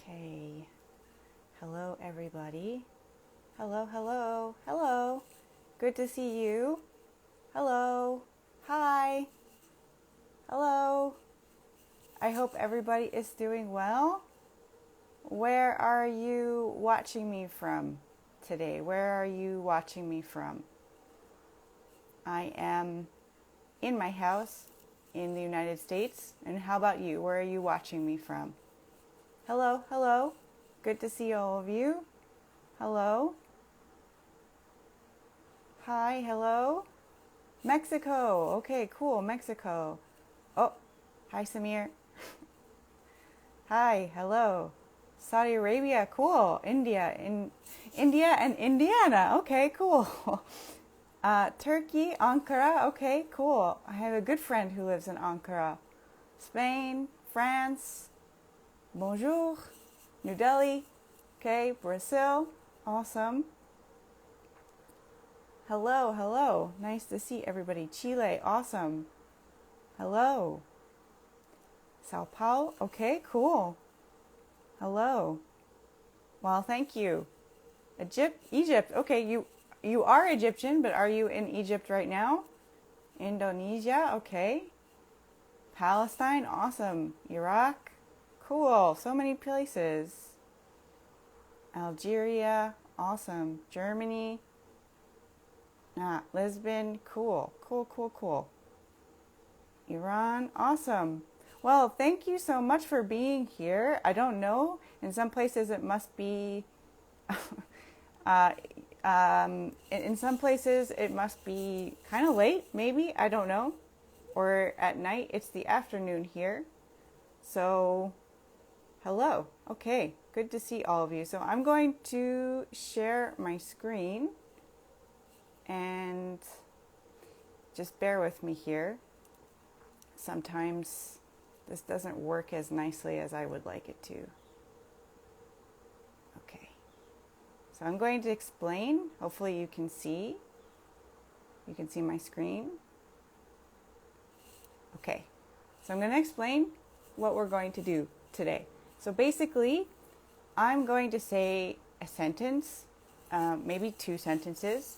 Okay. Hello, everybody. Hello, hello, hello. Good to see you. Hello. Hi. Hello. I hope everybody is doing well. Where are you watching me from today? Where are you watching me from? I am in my house in the United States. And how about you? Where are you watching me from? Hello, hello. Good to see all of you. Hello. Hi, hello. Mexico. Okay, cool. Mexico. Oh, hi, Samir. Hi, hello. Saudi Arabia. Cool. India and Indiana. Okay, cool. Turkey, Ankara. Okay, cool. I have a good friend who lives in Ankara. Spain, France. Bonjour. New Delhi. Okay, Brazil. Awesome. Hello, hello. Nice to see everybody. Chile. Awesome. Hello. Sao Paulo. Okay, cool. Hello. Well, thank you. Egypt. Okay, you are Egyptian, but are you in Egypt right now? Indonesia. Okay. Palestine. Awesome. Iraq. Cool. So many places. Algeria. Awesome. Germany. Lisbon. Cool. Cool. Iran. Awesome. Well, thank you so much for being here. I don't know. In some places it must be in some places it must be kind of late, maybe. I don't know. Or at night. It's the afternoon here. So, hello. Okay. Good to see all of you. So I'm going to share my screen. And just bear with me here. Sometimes this doesn't work as nicely as I would like it to. Okay. So I'm going to explain. Hopefully you can see. You can see my screen. Okay. So I'm going to explain what we're going to do today. So basically, I'm going to say a sentence, maybe two sentences.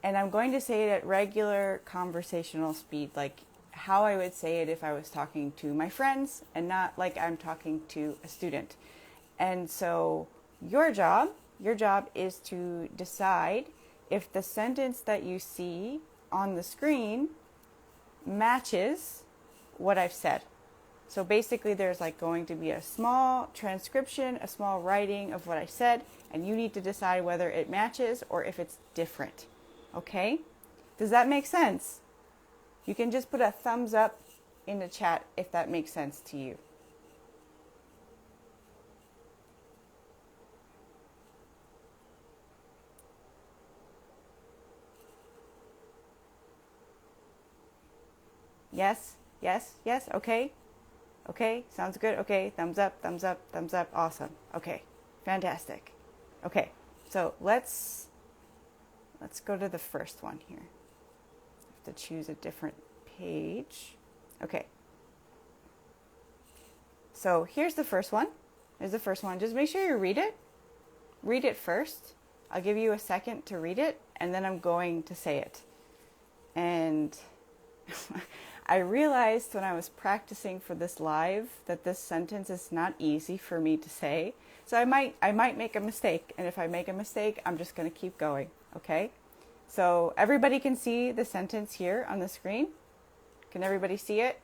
And I'm going to say it at regular conversational speed, like how I would say it if I was talking to my friends and not like I'm talking to a student. And so your job is to decide if the sentence that you see on the screen matches what I've said. So basically there's like going to be a small transcription, a small writing of what I said, and you need to decide whether it matches or if it's different. Okay? Does that make sense? You can just put a thumbs up in the chat if that makes sense to you. Yes? Okay. Okay, sounds good. Okay, thumbs up. Awesome. Okay, fantastic. Okay, so let's go to the first one here. I have to choose a different page. Okay. So here's the first one. Just make sure you read it. Read it first. I'll give you a second to read it, and then I'm going to say it. And I realized when I was practicing for this live that this sentence is not easy for me to say. So I might make a mistake, and if I make a mistake, I'm just going to keep going, okay? So everybody can see the sentence here on the screen. Can everybody see it?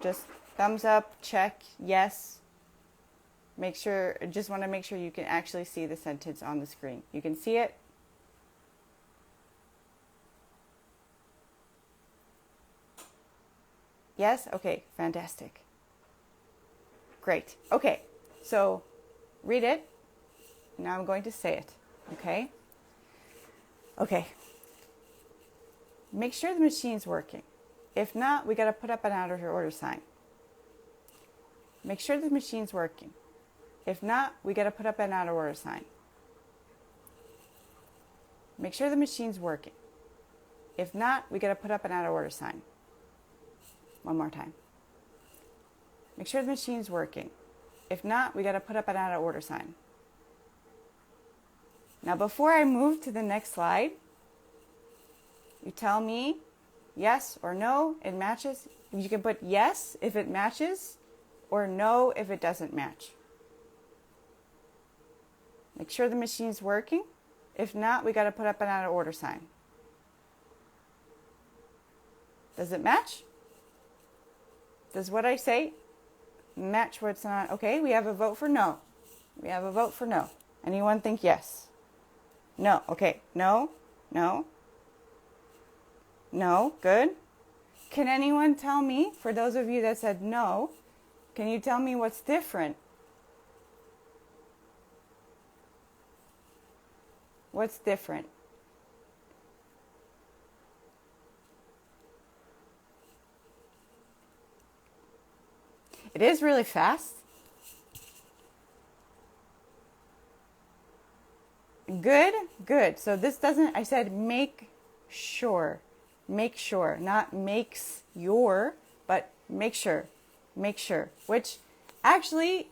Just thumbs up, check, yes. Just want to make sure you can actually see the sentence on the screen. You can see it? Yes? Okay, fantastic. Great. Okay, so read it. Now I'm going to say it, okay? Okay. Make sure the machine's working. If not, we got to put up an out of order sign. Make sure the machine's working. If not, we got to put up an out of order sign. Make sure the machine's working. If not, we got to put up an out of order sign. One more time. Make sure the machine's working. If not, we got to put up an out of order sign. Now, before I move to the next slide, you tell me yes or no, it matches. You can put yes if it matches or no if it doesn't match. Make sure the machine's working. If not, we got to put up an out of order sign. Does it match? Does what I say match what's not? Okay, we have a vote for no. We have a vote for no. Anyone think yes? No. Okay, no, no, no, good. Can anyone tell me, for those of you that said no, can you tell me what's different? What's different? It is really fast. Good, good. So this doesn't, I said make sure, not makes your, but make sure, which actually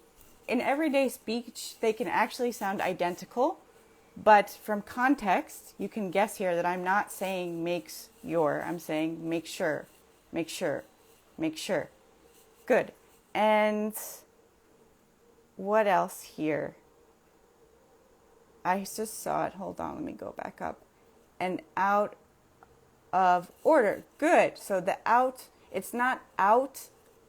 in everyday speech, they can actually sound identical, but from context, you can guess here that I'm not saying makes your, I'm saying make sure. Good. And what else here? I just saw it. Hold on, let me go back up. And out of order. Good. So the out, it's not out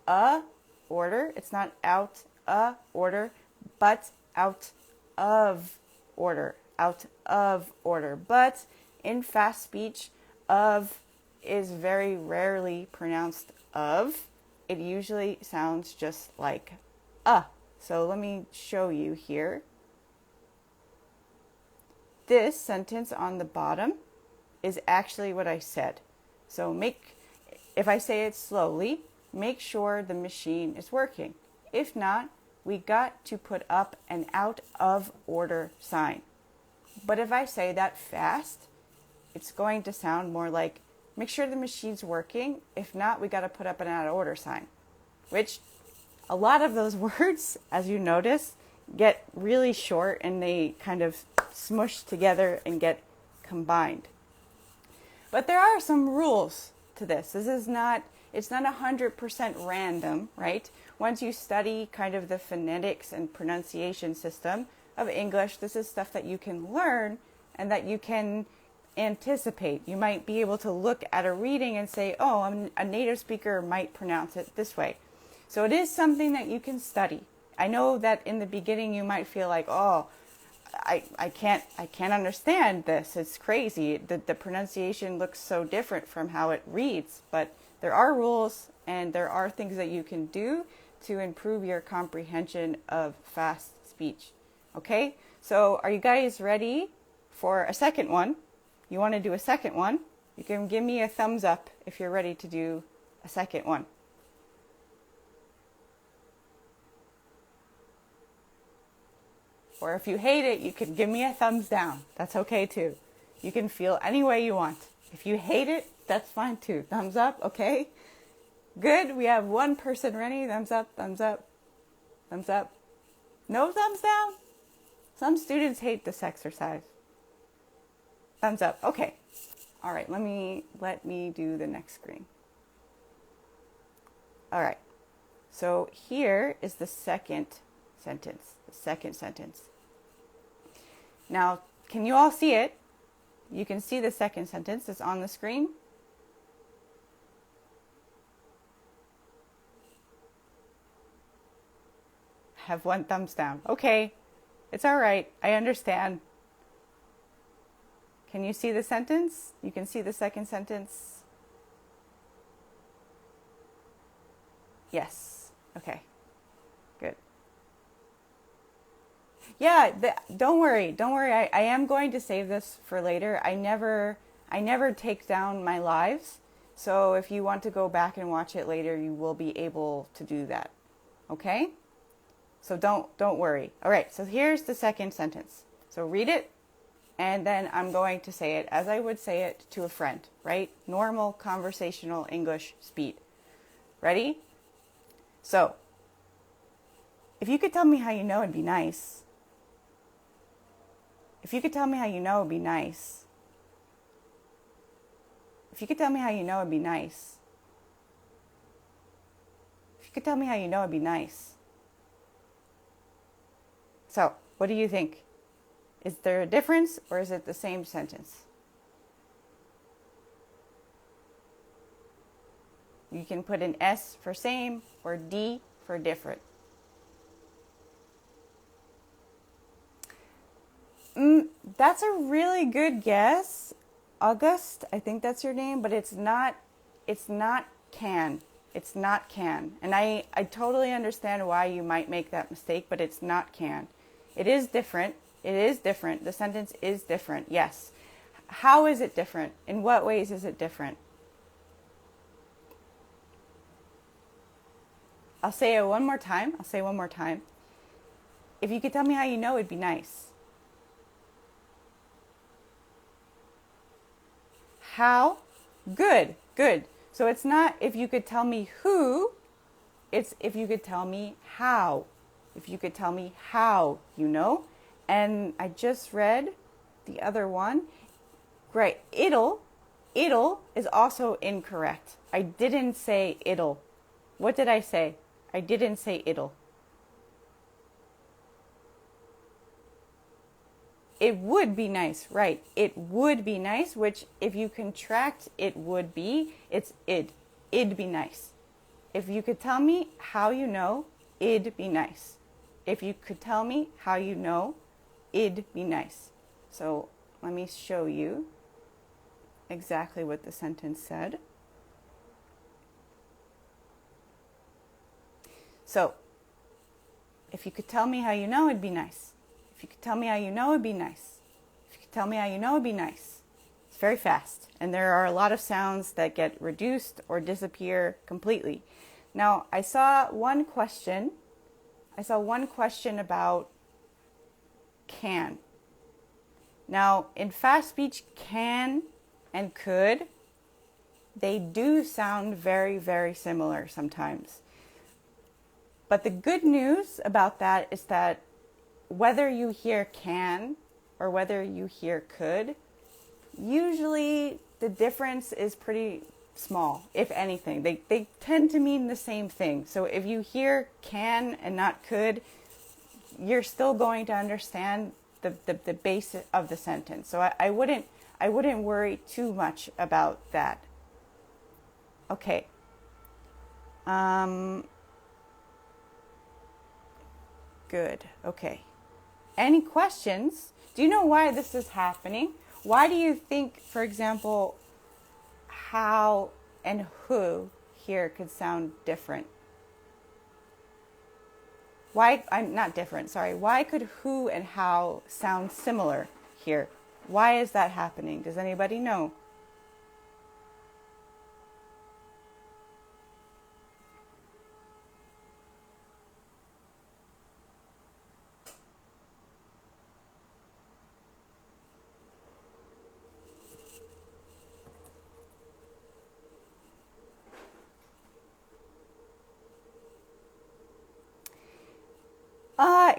a order. It's not out a order, but out of order. Out of order. But in fast speech, of is very rarely pronounced of. It usually sounds just like So let me show you here. This sentence on the bottom is actually what I said. So if I say it slowly, make sure the machine is working. If not, we got to put up an out of order sign. But if I say that fast, it's going to sound more like, make sure the machine's working. If not, we got to put up an out of order sign, which a lot of those words, as you notice, get really short and they kind of smush together and get combined. But there are some rules to this. It's not 100% random, right? Once you study kind of the phonetics and pronunciation system of English, this is stuff that you can learn and that you can anticipate. You might be able to look at a reading and say, oh, a native speaker might pronounce it this way. So it is something that you can study. I know that in the beginning you might feel like, oh, I can't understand this. It's crazy. The pronunciation looks so different from how it reads. But there are rules and there are things that you can do to improve your comprehension of fast speech. Okay? So are you guys ready for a second one? You want to do a second one? You can give me a thumbs up if you're ready to do a second one. Or if you hate it, you can give me a thumbs down. That's okay too. You can feel any way you want. If you hate it, that's fine too. Thumbs up, okay? Good, we have one person ready. Thumbs up, thumbs up, thumbs up. No thumbs down? Some students hate this exercise. Thumbs up, okay. All right, let me do the next screen. All right, so here is the second sentence. Now, can you all see it? You can see the second sentence. It's on the screen. Have one thumbs down. Okay, it's all right. I understand. Can you see the sentence? You can see the second sentence? Yes. Okay. Good. Yeah, don't worry. I am going to save this for later. I never take down my lives. So if you want to go back and watch it later, you will be able to do that. Okay? So don't worry. All right, so here's the second sentence. So read it, and then I'm going to say it as I would say it to a friend, right? Normal conversational English speed. Ready? So, If you could tell me how you know, it'd be nice. If you could tell me how you know, it'd be nice. If you could tell me how you know, it'd be nice. If you could tell me how you know, it'd be nice. So, what do you think? Is there a difference, or is it the same sentence? You can put an S for same or D for different. That's a really good guess. August, I think that's your name, but it's not can. It's not can. And I totally understand why you might make that mistake, but it's not can. It is different. It is different. The sentence is different. Yes. How is it different? In what ways is it different? I'll say it one more time. If you could tell me how you know, it'd be nice. How? Good. So it's not if you could tell me who, it's if you could tell me how. If you could tell me how you know. And I just read the other one. Great. It'll is also incorrect. I didn't say it'll. What did I say? I didn't say it'll. It would be nice, right? It would be nice, which if you contract it would be, it's id. It'd be nice. If you could tell me how you know, it'd be nice. If you could tell me how you know, it'd be nice. So let me show you exactly what the sentence said. So, if you could tell me how you know, it'd be nice. If you could tell me how you know, it'd be nice. If you could tell me how you know, it'd be nice. It's very fast. And there are a lot of sounds that get reduced or disappear completely. Now, I saw one question about can. Now, in fast speech, can and could, they do sound very, very similar sometimes. But the good news about that is that whether you hear can or whether you hear could, usually the difference is pretty small, if anything. They tend to mean the same thing. So if you hear can and not could, you're still going to understand the base of the sentence. So I wouldn't worry too much about that. Okay. Good. Okay. Any questions? Do you know why this is happening? Why do you think, for example, how and who here could sound different? Why could who and how sound similar here? Why is that happening? Does anybody know?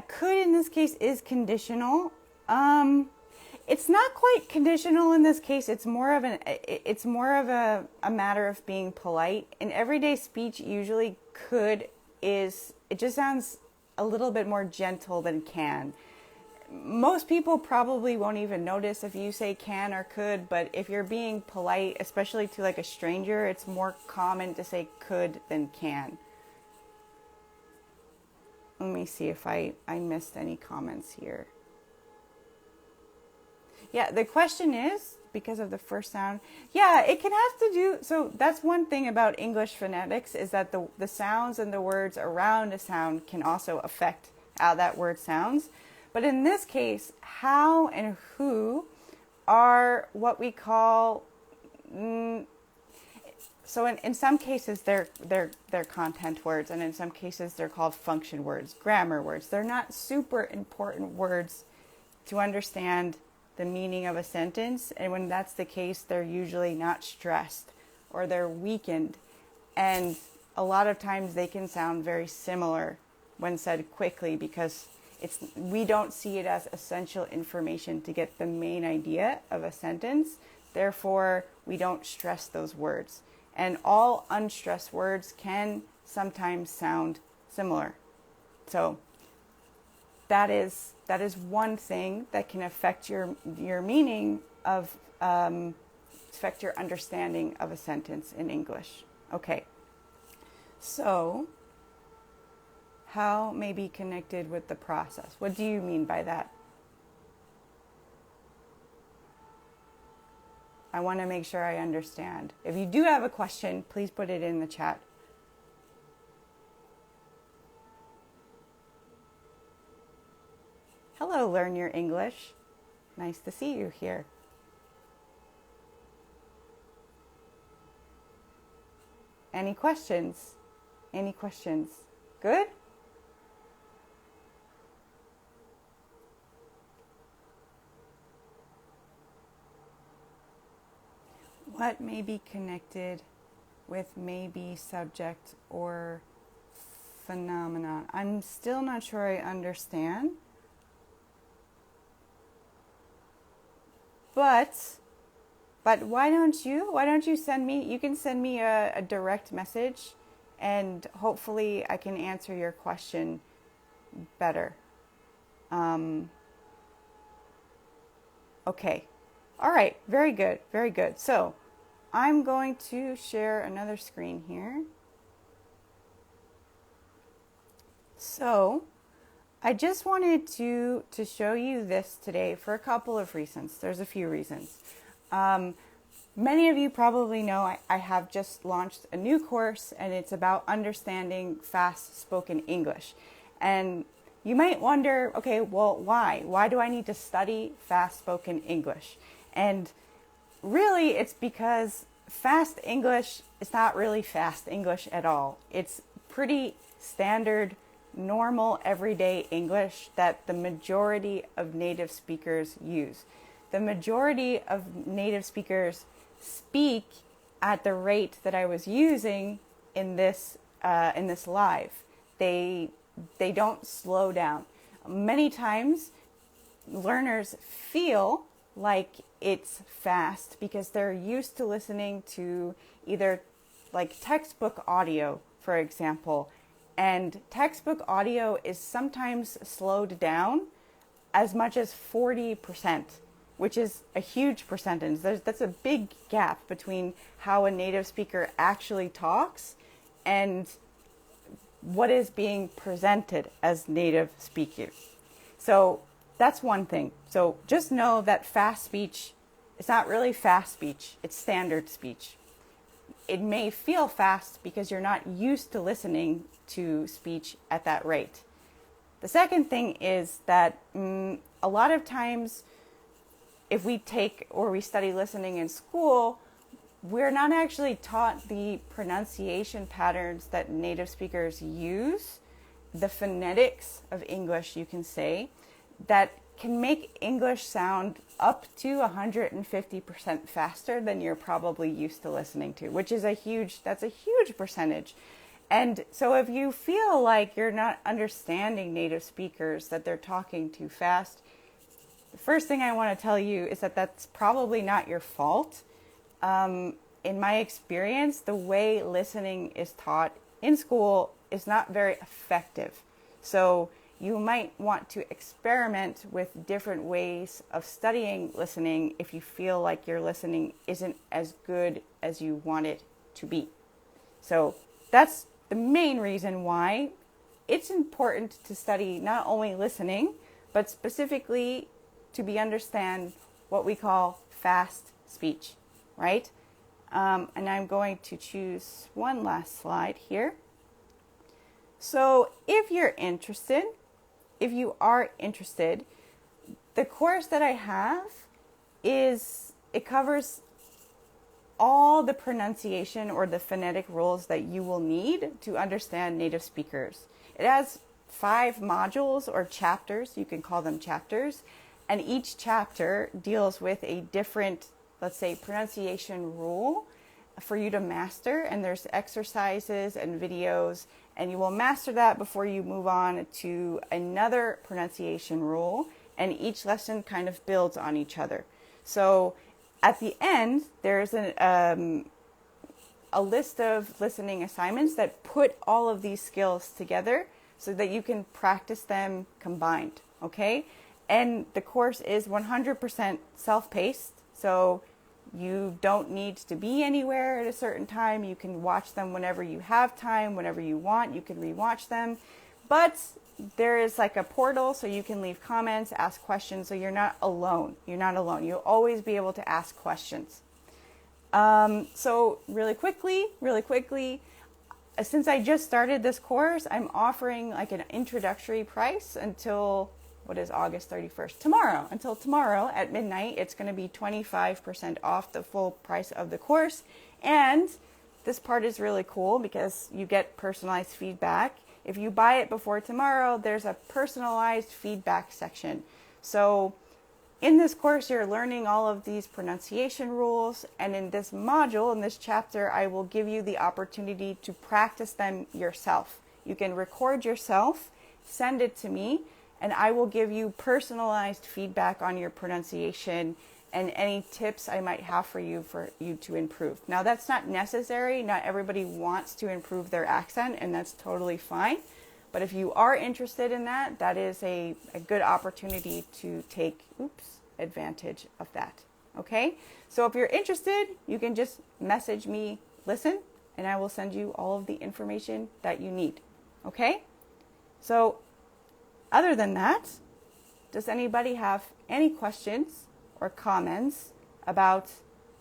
Could in this case is conditional. It's not quite conditional in this case. It's more of a matter of being polite. In everyday speech, usually it just sounds a little bit more gentle than can. Most people probably won't even notice if you say can or could, but if you're being polite, especially to like a stranger, it's more common to say could than can. Let me see if I missed any comments here. Yeah, the question is, because of the first sound, yeah, it can have to do, so that's one thing about English phonetics, is that the sounds and the words around a sound can also affect how that word sounds. But in this case, how and who are what we call, so in some cases they're content words, and in some cases they're called function words, grammar words. They're not super important words to understand the meaning of a sentence, and when that's the case, they're usually not stressed or they're weakened, and a lot of times they can sound very similar when said quickly, because we don't see it as essential information to get the main idea of a sentence. Therefore, we don't stress those words. And all unstressed words can sometimes sound similar. So that is one thing that can affect your meaning of, affect your understanding of a sentence in English. Okay, so how may be connected with the process? What do you mean by that? I want to make sure I understand. If you do have a question, please put it in the chat. Hello, Learn Your English. Nice to see you here. Any questions? Any questions? Good? What may be connected with maybe subject or phenomenon? I'm still not sure I understand. But why don't you send me, you can send me a direct message, and hopefully I can answer your question better. Okay. All right. Very good. Very good. So I'm going to share another screen here. So I just wanted to show you this today for a couple of reasons. There's a few reasons. Many of you probably know I have just launched a new course, and it's about understanding fast spoken English. And you might wonder, okay, well, why? Why do I need to study fast spoken English? And really, it's because fast English is not really fast English at all. It's pretty standard, normal, everyday English that the majority of native speakers use. The majority of native speakers speak at the rate that I was using in this live. They don't slow down. Many times, learners feel like it's fast because they're used to listening to either like textbook audio, for example, and textbook audio is sometimes slowed down as much as 40%, which is a huge percentage. That's a big gap between how a native speaker actually talks and what is being presented as native speaking. So that's one thing. So just know that fast speech is not really fast speech, it's standard speech. It may feel fast because you're not used to listening to speech at that rate. The second thing is that a lot of times if we take or we study listening in school, we're not actually taught the pronunciation patterns that native speakers use, the phonetics of English, you can say, that can make English sound up to 150% faster than you're probably used to listening to, which is that's a huge percentage. And so if you feel like you're not understanding native speakers, that they're talking too fast, the first thing I want to tell you is that that's probably not your fault. In my experience, the way listening is taught in school is not very effective. So you might want to experiment with different ways of studying listening if you feel like your listening isn't as good as you want it to be. So that's the main reason why it's important to study not only listening, but specifically to understand what we call fast speech, right? And I'm going to choose one last slide here. So if you are interested, the course that I have it covers all the pronunciation or the phonetic rules that you will need to understand native speakers. It has 5 modules or chapters, you can call them chapters, and each chapter deals with a different, let's say, pronunciation rule for you to master, and there's exercises and videos, and you will master that before you move on to another pronunciation rule, and each lesson kind of builds on each other. So at the end, there's a list of listening assignments that put all of these skills together so that you can practice them combined, okay? And the course is 100% self-paced, so you don't need to be anywhere at a certain time. You can watch them whenever you have time, whenever you want. You can rewatch them. But there is like a portal so you can leave comments, ask questions, so you're not alone. You're not alone. You'll always be able to ask questions. So really quickly, since I just started this course, I'm offering like an introductory price until, what is August 31st? Tomorrow. Until tomorrow at midnight, it's going to be 25% off the full price of the course. And this part is really cool because you get personalized feedback. If you buy it before tomorrow, there's a personalized feedback section. So in this course, you're learning all of these pronunciation rules. And in this module, in this chapter, I will give you the opportunity to practice them yourself. You can record yourself, send it to me, and I will give you personalized feedback on your pronunciation and any tips I might have for you to improve. Now, that's not necessary. Not everybody wants to improve their accent, and that's totally fine. But if you are interested in that, that is a good opportunity to take advantage of that. Okay? So if you're interested, you can just message me, listen, and I will send you all of the information that you need. Okay? So other than that, does anybody have any questions or comments about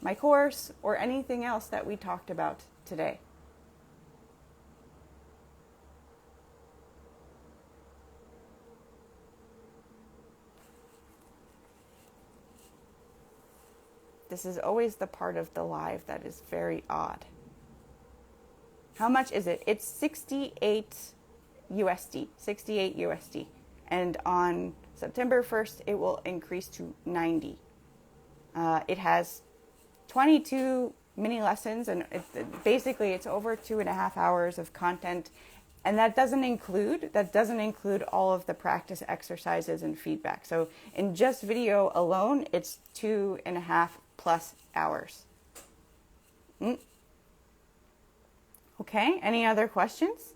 my course or anything else that we talked about today? This is always the part of the live that is very odd. How much is it? It's 68 USD, 68 USD. And on September 1st, it will increase to 90. It has 22 mini lessons, and basically it's over 2.5 hours of content. And that doesn't include all of the practice exercises and feedback. So in just video alone, it's 2.5 plus hours. Okay, any other questions?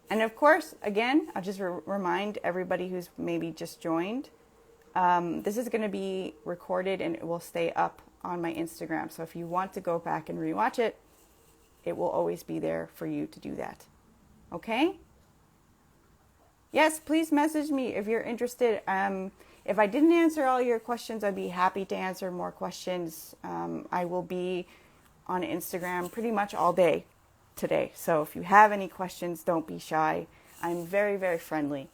And of course, again, I'll just remind everybody who's maybe just joined, this is going to be recorded and it will stay up on my Instagram. So if you want to go back and rewatch it, it will always be there for you to do that. Okay? Yes, please message me if you're interested. If I didn't answer all your questions, I'd be happy to answer more questions. I will be on Instagram pretty much all day today. So if you have any questions, don't be shy. I'm very, very friendly.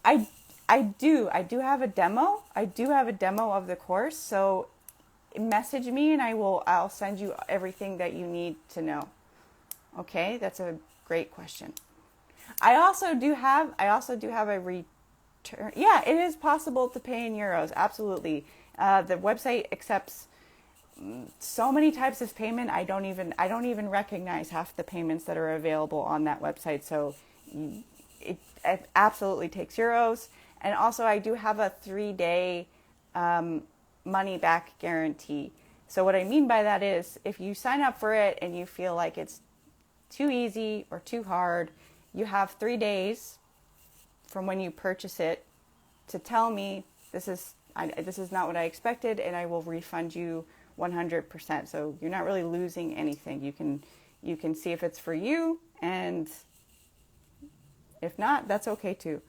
I do have a demo. I do have a demo of the course. So message me and I'll send you everything that you need to know. Okay, that's a great question. I also do have a return. Yeah, it is possible to pay in euros. Absolutely. The website accepts so many types of payment. I don't even recognize half the payments that are available on that website. So it absolutely takes euros. And also I do have a 3-day money back guarantee. So what I mean by that is if you sign up for it and you feel like it's too easy or too hard, you have 3 days from when you purchase it to tell me this is not what I expected, and I will refund you 100%. So you're not really losing anything. You can see if it's for you, and if not, that's okay too.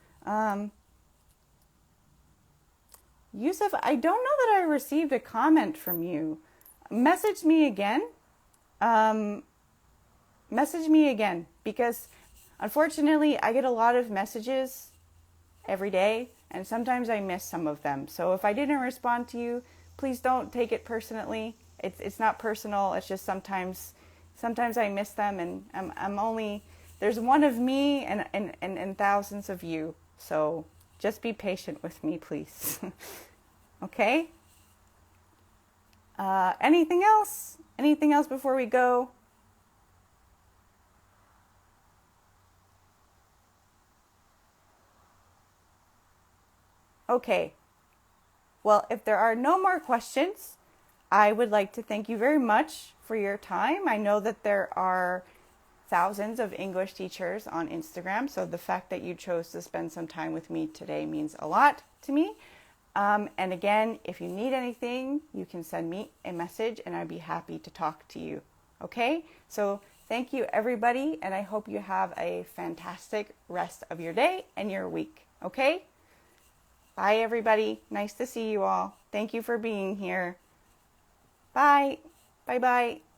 Yusuf, I don't know that I received a comment from you. Message me again. Message me again, because unfortunately I get a lot of messages every day, and sometimes I miss some of them. So if I didn't respond to you, please don't take it personally. It's not personal. It's just sometimes I miss them, and I'm only, there's one of me and thousands of you. So Just be patient with me, please. Okay? Anything else? Anything else before we go? Okay. Well, if there are no more questions, I would like to thank you very much for your time. I know that there are thousands of English teachers on Instagram, so the fact that you chose to spend some time with me today means a lot to me. And again, if you need anything, you can send me a message and I'd be happy to talk to you. Okay? So thank you, everybody, and I hope you have a fantastic rest of your day and your week. Okay? Bye, everybody. Nice to see you all. Thank you for being here. Bye. Bye-bye.